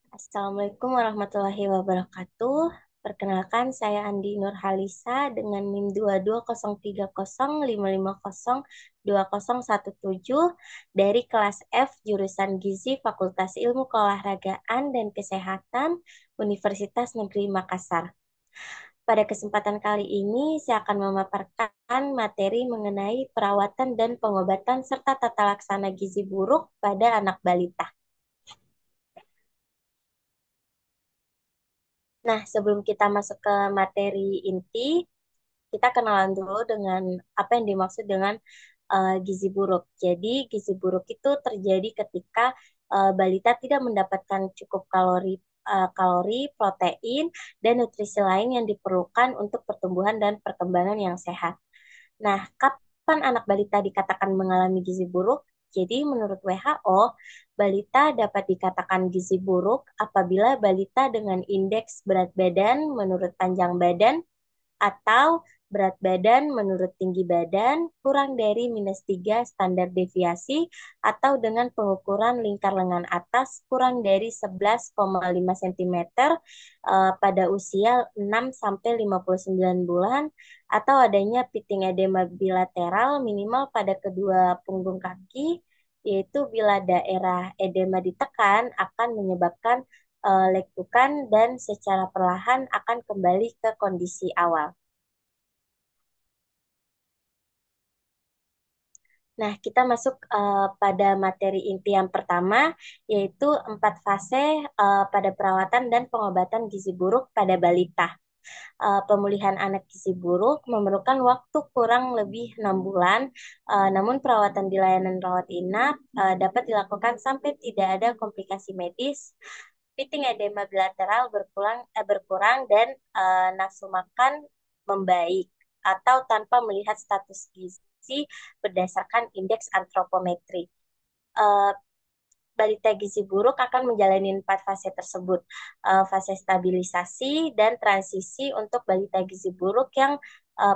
Assalamualaikum warahmatullahi wabarakatuh. Perkenalkan, saya Andi Nurhalisa dengan NIM 2203055020017 dari kelas F jurusan Gizi Fakultas Ilmu Keolahragaan dan Kesehatan Universitas Negeri Makassar. Pada kesempatan kali ini, saya akan memaparkan materi mengenai perawatan dan pengobatan serta tata laksana gizi buruk pada anak balita. Nah, sebelum kita masuk ke materi inti, kita kenalan dulu dengan apa yang dimaksud dengan gizi buruk. Jadi, gizi buruk itu terjadi ketika balita tidak mendapatkan cukup kalori, protein, dan nutrisi lain yang diperlukan untuk pertumbuhan dan perkembangan yang sehat. Nah, kapan anak balita dikatakan mengalami gizi buruk? Jadi, menurut WHO, balita dapat dikatakan gizi buruk apabila balita dengan indeks berat badan menurut panjang badan atau berat badan menurut tinggi badan kurang dari -3 standar deviasi atau dengan pengukuran lingkar lengan atas kurang dari 11,5 cm pada usia 6 sampai 59 bulan atau adanya pitting edema bilateral minimal pada kedua punggung kaki, yaitu bila daerah edema ditekan akan menyebabkan lekukan dan secara perlahan akan kembali ke kondisi awal. Nah, kita masuk pada materi inti yang pertama, yaitu 4 fase pada perawatan dan pengobatan gizi buruk pada balita. Pemulihan anak gizi buruk memerlukan waktu kurang lebih 6 bulan, namun perawatan di layanan rawat inap dapat dilakukan sampai tidak ada komplikasi medis, pitting edema bilateral berkurang dan nafsu makan membaik atau tanpa melihat status gizi berdasarkan indeks antropometri. Uh, Balita gizi buruk akan menjalani 4 fase tersebut. Fase stabilisasi dan transisi untuk balita gizi buruk yang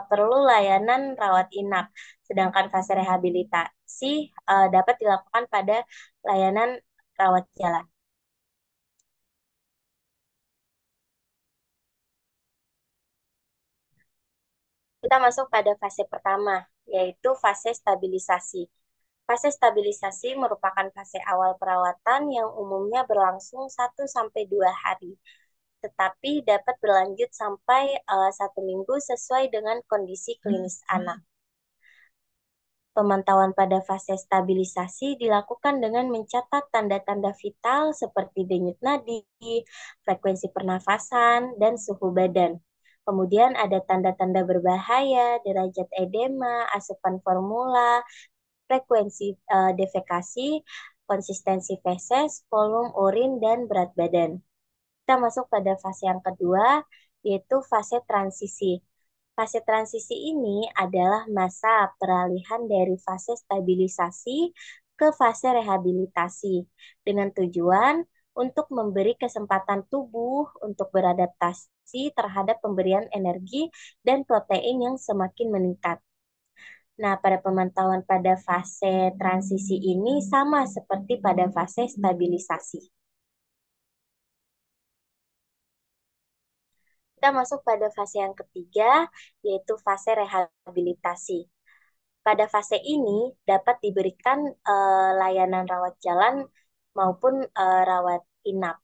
perlu layanan rawat inap. Sedangkan fase rehabilitasi dapat dilakukan pada layanan rawat jalan. Kita masuk pada fase pertama, yaitu fase stabilisasi. Fase stabilisasi merupakan fase awal perawatan yang umumnya berlangsung 1 sampai 2 hari, tetapi dapat berlanjut sampai 1 minggu sesuai dengan kondisi klinis anak. Pemantauan pada fase stabilisasi dilakukan dengan mencatat tanda-tanda vital seperti denyut nadi, frekuensi pernafasan, dan suhu badan. Kemudian ada tanda-tanda berbahaya, derajat edema, asupan formula, frekuensi defekasi, konsistensi feses, volume urin, dan berat badan. Kita masuk pada fase yang kedua, yaitu fase transisi. Fase transisi ini adalah masa peralihan dari fase stabilisasi ke fase rehabilitasi dengan tujuan untuk memberi kesempatan tubuh untuk beradaptasi terhadap pemberian energi dan protein yang semakin meningkat. Nah, pada pemantauan pada fase transisi ini sama seperti pada fase stabilisasi. Kita masuk pada fase yang ketiga, yaitu fase rehabilitasi. Pada fase ini dapat diberikan layanan rawat jalan maupun rawat inap.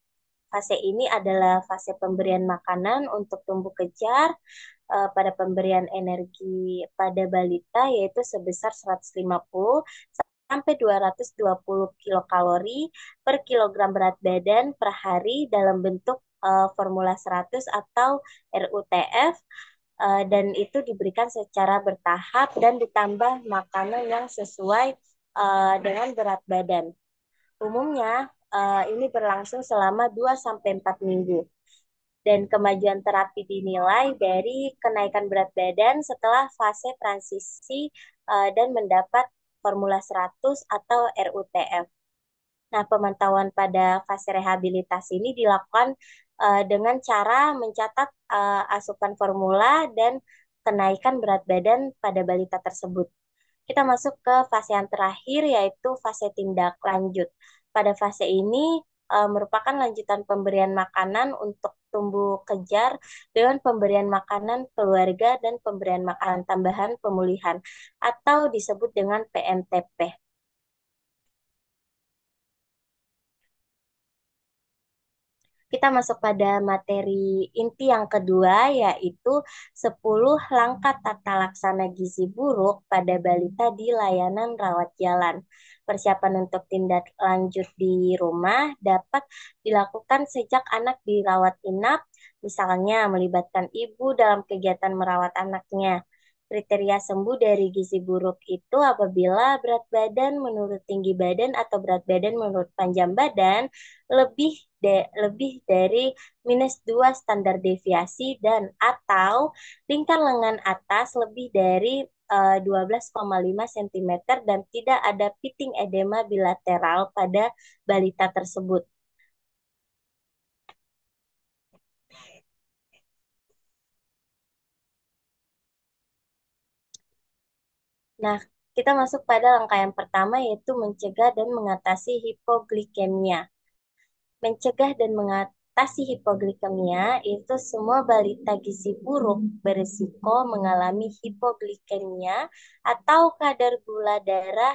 Fase ini adalah fase pemberian makanan untuk tumbuh kejar, pada pemberian energi pada balita yaitu sebesar 150 sampai 220 kilokalori per kilogram berat badan per hari dalam bentuk formula 100 atau RUTF, dan itu diberikan secara bertahap dan ditambah makanan yang sesuai dengan berat badan. Umumnya ini berlangsung selama 2 sampai 4 minggu. Dan kemajuan terapi dinilai dari kenaikan berat badan setelah fase transisi dan mendapat formula 100 atau RUTF. Nah, pemantauan pada fase rehabilitasi ini dilakukan dengan cara mencatat asupan formula dan kenaikan berat badan pada balita tersebut. Kita masuk ke fase yang terakhir, yaitu fase tindak lanjut. Pada fase ini, merupakan lanjutan pemberian makanan untuk tumbuh kejar dengan pemberian makanan keluarga dan pemberian makanan tambahan pemulihan atau disebut dengan PMTP. Kita masuk pada materi inti yang kedua, yaitu 10 langkah tata laksana gizi buruk pada balita di layanan rawat jalan. Persiapan untuk tindak lanjut di rumah dapat dilakukan sejak anak dirawat inap, misalnya melibatkan ibu dalam kegiatan merawat anaknya. Kriteria sembuh dari gizi buruk itu apabila berat badan menurut tinggi badan atau berat badan menurut panjang badan lebih lebih dari -2 standar deviasi dan atau lingkar lengan atas lebih dari 12,5 cm dan tidak ada piting edema bilateral pada balita tersebut. Nah, kita masuk pada langkah yang pertama yaitu mencegah dan mengatasi hipoglikemia. Mencegah dan mengatasi hipoglikemia itu semua balita gizi buruk berisiko mengalami hipoglikemia atau kadar gula darah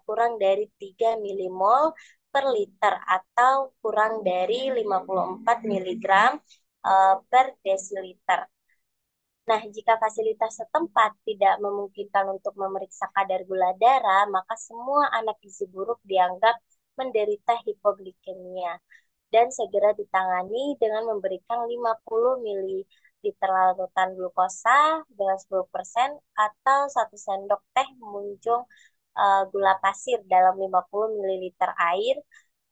kurang dari 3 milimol per liter atau kurang dari 54 miligram per desiliter. Nah, jika fasilitas setempat tidak memungkinkan untuk memeriksa kadar gula darah, maka semua anak gizi buruk dianggap menderita hipoglikemia dan segera ditangani dengan memberikan 50 mililiter larutan glukosa dengan 10% atau 1 sendok teh mengunjung gula pasir dalam 50 mililiter air.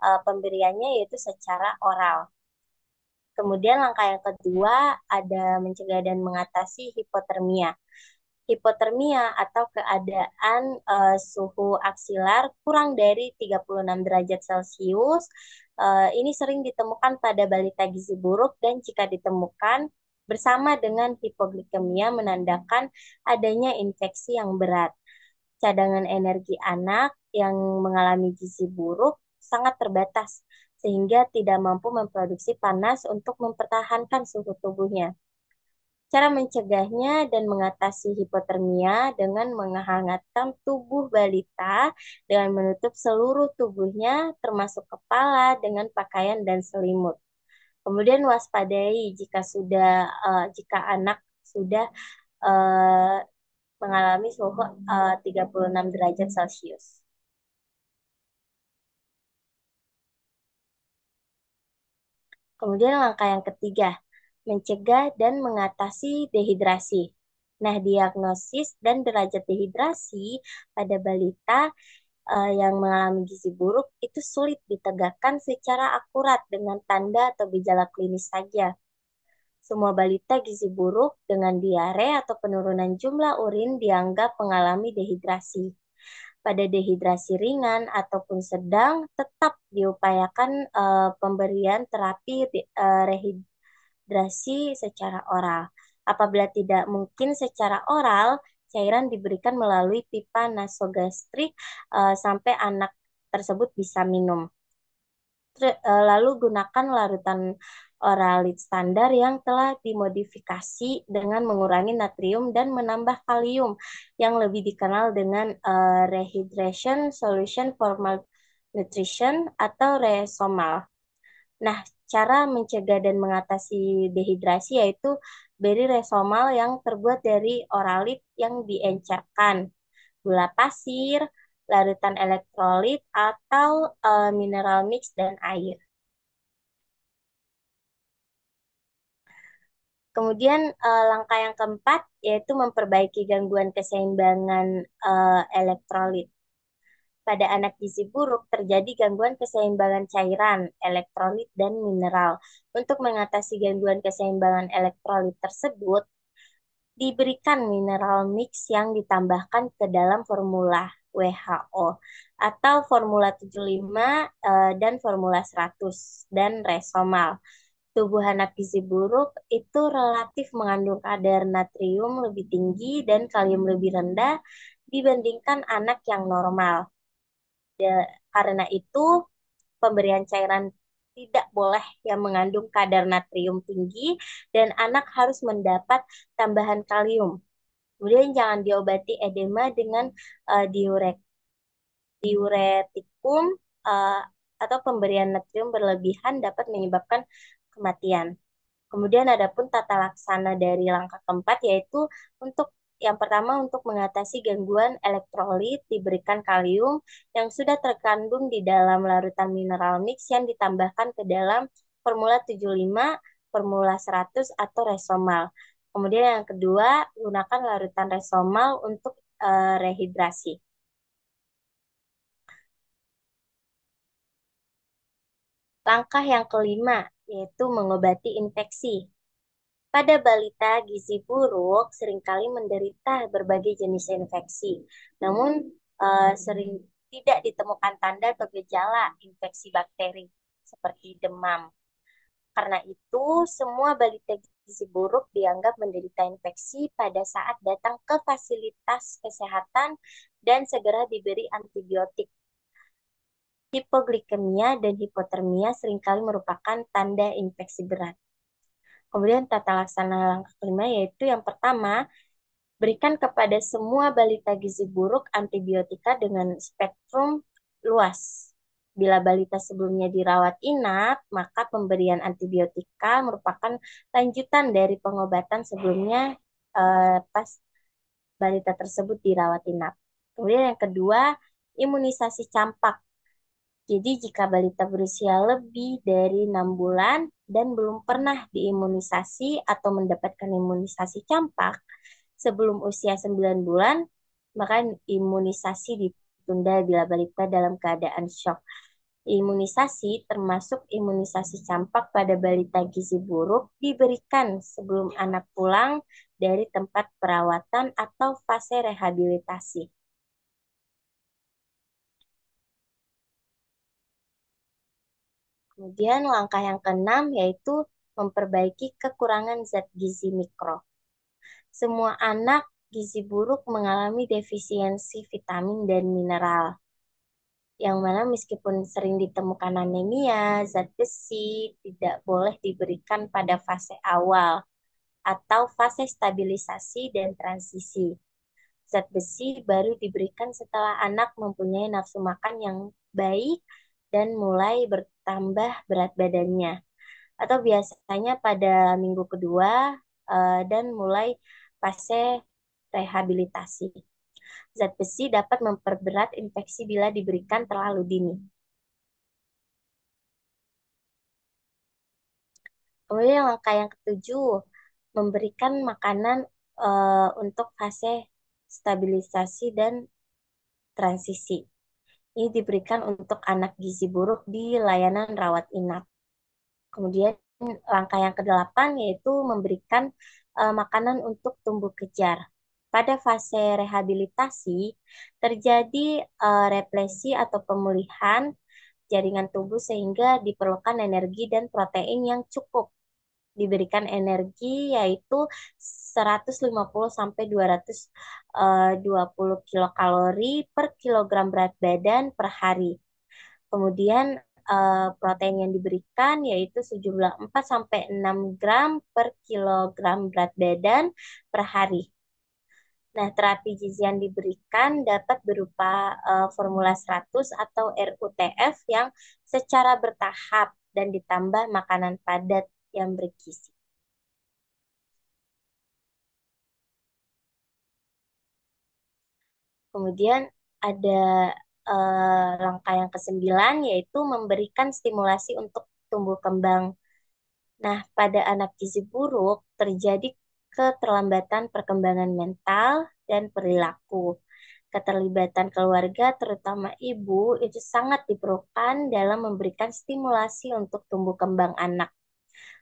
Pemberiannya yaitu secara oral. Kemudian langkah yang kedua ada mencegah dan mengatasi hipotermia. Hipotermia atau keadaan suhu aksilar kurang dari 36 derajat Celcius. Ini sering ditemukan pada balita gizi buruk dan jika ditemukan bersama dengan hipoglikemia menandakan adanya infeksi yang berat. Cadangan energi anak yang mengalami gizi buruk sangat terbatas sehingga tidak mampu memproduksi panas untuk mempertahankan suhu tubuhnya. Cara mencegahnya dan mengatasi hipotermia dengan menghangatkan tubuh balita dengan menutup seluruh tubuhnya termasuk kepala dengan pakaian dan selimut. Kemudian waspadai jika anak sudah uh, mengalami suhu 36 derajat Celcius. Kemudian langkah yang ketiga, mencegah dan mengatasi dehidrasi. Nah, diagnosis dan derajat dehidrasi pada balita yang mengalami gizi buruk itu sulit ditegakkan secara akurat dengan tanda atau gejala klinis saja. Semua balita gizi buruk dengan diare atau penurunan jumlah urin dianggap mengalami dehidrasi. Pada dehidrasi ringan ataupun sedang, tetap diupayakan pemberian terapi rehidrasi secara oral. Apabila tidak mungkin secara oral, cairan diberikan melalui pipa nasogastrik sampai anak tersebut bisa minum. Lalu gunakan larutan oralit standar yang telah dimodifikasi dengan mengurangi natrium dan menambah kalium yang lebih dikenal dengan Rehydration Solution for Malnutrition atau Resomal. Nah, cara mencegah dan mengatasi dehidrasi yaitu beri Resomal yang terbuat dari oralit yang diencerkan, gula pasir, larutan elektrolit, atau mineral mix dan air. Kemudian langkah yang keempat yaitu memperbaiki gangguan keseimbangan elektrolit. Pada anak gizi buruk terjadi gangguan keseimbangan cairan, elektrolit, dan mineral. Untuk mengatasi gangguan keseimbangan elektrolit tersebut, diberikan mineral mix yang ditambahkan ke dalam formula WHO atau formula 75 dan formula 100 dan Resomal. Tubuh anak gizi buruk itu relatif mengandung kadar natrium lebih tinggi dan kalium lebih rendah dibandingkan anak yang normal. Karena itu, pemberian cairan tidak boleh yang mengandung kadar natrium tinggi dan anak harus mendapat tambahan kalium. Kemudian jangan diobati edema dengan diuretikum eh, atau pemberian natrium berlebihan dapat menyebabkan kematian. Kemudian ada pun tata laksana dari langkah keempat yaitu untuk yang pertama untuk mengatasi gangguan elektrolit diberikan kalium yang sudah terkandung di dalam larutan mineral mix yang ditambahkan ke dalam formula 75, formula 100 atau resomal. Kemudian yang kedua, gunakan larutan resomal untuk rehidrasi. Langkah yang kelima yaitu mengobati infeksi. Pada balita gizi buruk seringkali menderita berbagai jenis infeksi, namun sering tidak ditemukan tanda atau gejala infeksi bakteri seperti demam. Karena itu, semua balita gizi buruk dianggap menderita infeksi pada saat datang ke fasilitas kesehatan dan segera diberi antibiotik. Hipoglikemia dan hipotermia seringkali merupakan tanda infeksi berat. Kemudian tata laksana langkah kelima yaitu yang pertama, berikan kepada semua balita gizi buruk antibiotika dengan spektrum luas. Bila balita sebelumnya dirawat inap, maka pemberian antibiotika merupakan lanjutan dari pengobatan sebelumnya pas balita tersebut dirawat inap. Kemudian yang kedua, imunisasi campak. Jadi jika balita berusia lebih dari 6 bulan dan belum pernah diimunisasi atau mendapatkan imunisasi campak sebelum usia 9 bulan, maka imunisasi ditunda bila balita dalam keadaan shock. Imunisasi termasuk imunisasi campak pada balita gizi buruk diberikan sebelum anak pulang dari tempat perawatan atau fase rehabilitasi. Kemudian langkah yang keenam yaitu memperbaiki kekurangan zat gizi mikro. Semua anak gizi buruk mengalami defisiensi vitamin dan mineral, yang mana meskipun sering ditemukan anemia, zat besi tidak boleh diberikan pada fase awal atau fase stabilisasi dan transisi. Zat besi baru diberikan setelah anak mempunyai nafsu makan yang baik dan mulai bertambah berat badannya, atau biasanya pada minggu kedua dan mulai fase rehabilitasi. Zat besi dapat memperberat infeksi bila diberikan terlalu dini. Kemudian langkah yang ketujuh, memberikan makanan untuk fase stabilisasi dan transisi. Ini diberikan untuk anak gizi buruk di layanan rawat inap. Kemudian langkah yang kedelapan yaitu memberikan makanan untuk tumbuh kejar. Pada fase rehabilitasi terjadi replesi atau pemulihan jaringan tubuh sehingga diperlukan energi dan protein yang cukup. Diberikan energi yaitu 150 sampai 220 kilokalori per kilogram berat badan per hari. Kemudian protein yang diberikan yaitu sejumlah 4 sampai 6 gram per kilogram berat badan per hari. Nah, terapi gizi yang diberikan dapat berupa formula 100 atau RUTF yang secara bertahap dan ditambah makanan padat yang bergizi. Kemudian ada langkah yang kesembilan yaitu memberikan stimulasi untuk tumbuh kembang. Nah, pada anak gizi buruk terjadi keterlambatan perkembangan mental dan perilaku. Keterlibatan keluarga, terutama ibu, itu sangat diperlukan dalam memberikan stimulasi untuk tumbuh kembang anak.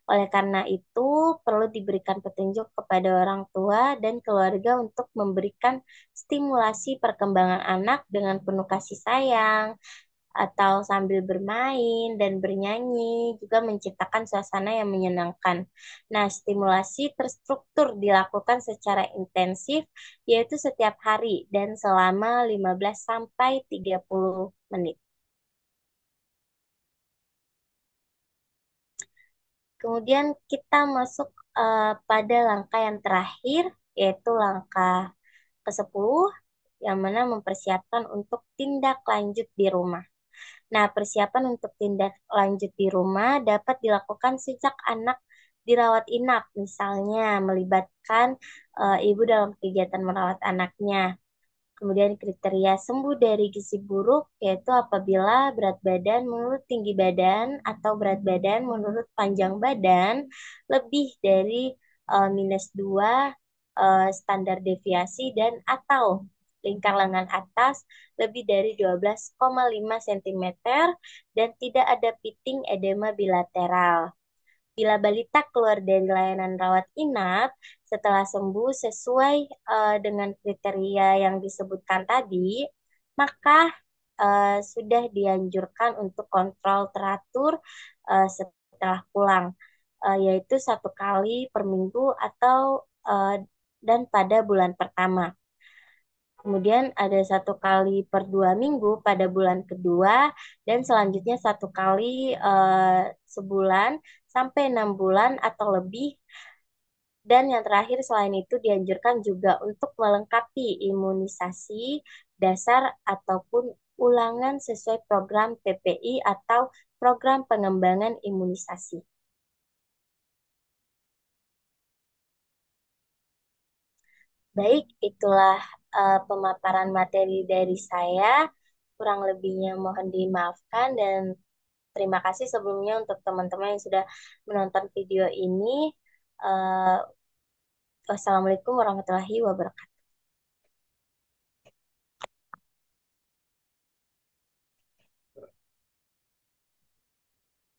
Oleh karena itu, perlu diberikan petunjuk kepada orang tua dan keluarga untuk memberikan stimulasi perkembangan anak dengan penuh kasih sayang, atau sambil bermain dan bernyanyi, juga menciptakan suasana yang menyenangkan. Nah, stimulasi terstruktur dilakukan secara intensif, yaitu setiap hari dan selama 15 sampai 30 menit. Kemudian kita masuk pada langkah yang terakhir, yaitu langkah ke-10, yang mana mempersiapkan untuk tindak lanjut di rumah. Nah, persiapan untuk tindak lanjut di rumah dapat dilakukan sejak anak dirawat inap, misalnya melibatkan ibu dalam kegiatan merawat anaknya. Kemudian kriteria sembuh dari gizi buruk yaitu apabila berat badan menurut tinggi badan atau berat badan menurut panjang badan lebih dari -2 standar deviasi dan atau lingkar lengan atas lebih dari 12,5 cm dan tidak ada piting edema bilateral. Bila balita keluar dari layanan rawat inap setelah sembuh sesuai dengan kriteria yang disebutkan tadi, maka sudah dianjurkan untuk kontrol teratur setelah pulang, yaitu 1 kali per minggu atau dan pada bulan pertama. Kemudian ada 1 kali per 2 minggu pada bulan kedua, dan selanjutnya 1 kali sebulan sampai 6 bulan atau lebih. Dan yang terakhir selain itu dianjurkan juga untuk melengkapi imunisasi dasar ataupun ulangan sesuai program PPI atau program pengembangan imunisasi. Baik, itulah pemaparan materi dari saya. Kurang lebihnya mohon dimaafkan dan terima kasih sebelumnya untuk teman-teman yang sudah menonton video ini. Eh, Wassalamualaikum warahmatullahi wabarakatuh.